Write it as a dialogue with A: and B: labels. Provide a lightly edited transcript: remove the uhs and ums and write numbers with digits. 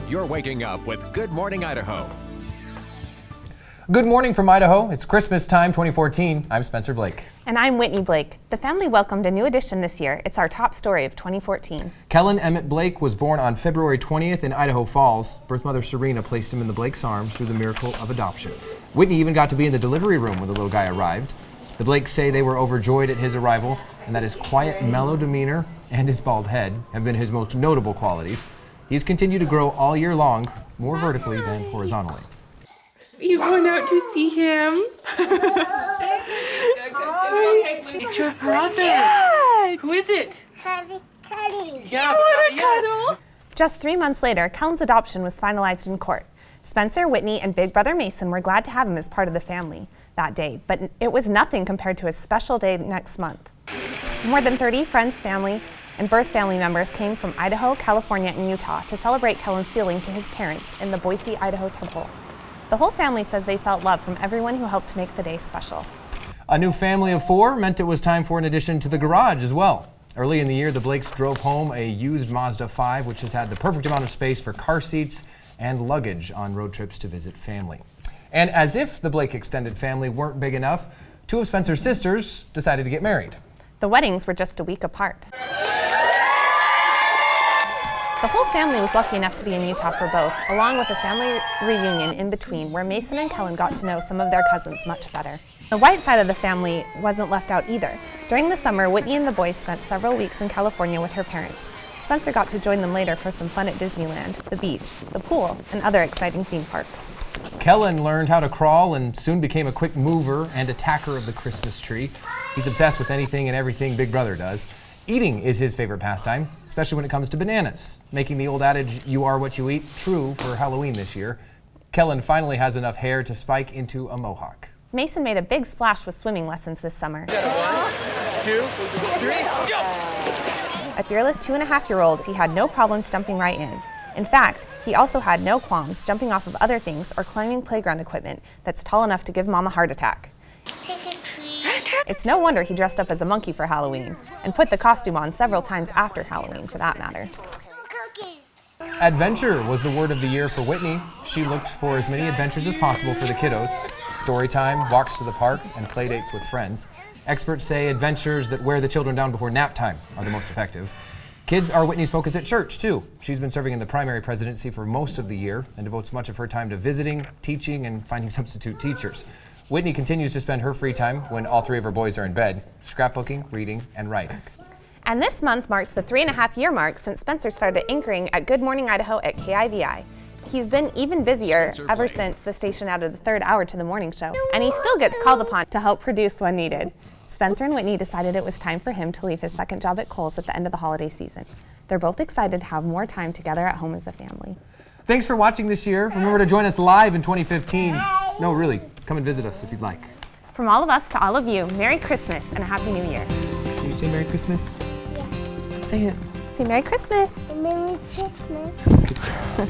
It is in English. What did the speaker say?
A: You're waking up with Good Morning Idaho.
B: Good morning from Idaho. It's Christmas time 2014. I'm Spencer Blake.
C: And I'm Whitney Blake. The family welcomed a new addition this year. It's our top story of 2014.
B: Kellen Emmett Blake was born on February 20th in Idaho Falls. Birth mother Serena placed him in the Blake's arms through the miracle of adoption. Whitney even got to be in the delivery room when the little guy arrived. The Blakes say they were overjoyed at his arrival and that his quiet, mellow demeanor and his bald head have been his most notable qualities. He's continued to grow all year long, more vertically than horizontally.
D: You going out to see him? It's your brother. Who is it?
E: Cuddly.
D: Yeah.
E: You want a cuddle?
C: Just 3 months later, Kellen's adoption was finalized in court. Spencer, Whitney, and big brother Mason were glad to have him as part of the family that day, but it was nothing compared to his special day next month. More than 30 friends, family, and birth family members came from Idaho, California, and Utah to celebrate Kellen's sealing to his parents in the Boise, Idaho temple. The whole family says they felt love from everyone who helped to make the day special.
B: A new family of 4 meant it was time for an addition to the garage as well. Early in the year, the Blakes drove home a used Mazda 5, which has had the perfect amount of space for car seats and luggage on road trips to visit family. And as if the Blake extended family weren't big enough, 2 of Spencer's sisters decided to get married.
C: The weddings were just a week apart. The whole family was lucky enough to be in Utah for both, along with a family reunion in between where Mason and Kellen got to know some of their cousins much better. The white side of the family wasn't left out either. During the summer, Whitney and the boys spent several weeks in California with her parents. Spencer got to join them later for some fun at Disneyland, the beach, the pool, and other exciting theme parks.
B: Kellen learned how to crawl and soon became a quick mover and attacker of the Christmas tree. He's obsessed with anything and everything Big Brother does. Eating is his favorite pastime, especially when it comes to bananas, making the old adage, you are what you eat, true for Halloween this year. Kellen finally has enough hair to spike into a mohawk.
C: Mason made a big splash with swimming lessons this summer.
D: 1, 2, 3, jump!
C: A fearless 2.5-year-old, he had no problems jumping right in. In fact, he also had no qualms jumping off of other things or climbing playground equipment that's tall enough to give Mom a heart attack. It's no wonder he dressed up as a monkey for Halloween and put the costume on several times after Halloween, for that matter.
B: Adventure was the word of the year for Whitney. She looked for as many adventures as possible for the kiddos. Story time, walks to the park, and play dates with friends. Experts say adventures that wear the children down before nap time are the most effective. Kids are Whitney's focus at church, too. She's been serving in the primary presidency for most of the year and devotes much of her time to visiting, teaching, and finding substitute teachers. Whitney continues to spend her free time when all 3 of her boys are in bed, scrapbooking, reading, and writing.
C: And this month marks the 3.5-year mark since Spencer started anchoring at Good Morning Idaho at KIVI. He's been even busier ever since the station added the 3rd hour to the morning show, and he still gets called upon to help produce when needed. Spencer and Whitney decided it was time for him to leave his second job at Kohl's at the end of the holiday season. They're both excited to have more time together at home as a family.
B: Thanks for watching this year. Remember to join us live in 2015. No, really, come and visit us if you'd like.
C: From all of us to all of you, Merry Christmas and a Happy New Year.
B: Can you say Merry Christmas?
E: Yeah.
B: Say it.
C: Say Merry Christmas.
E: Merry Christmas.
B: Good job.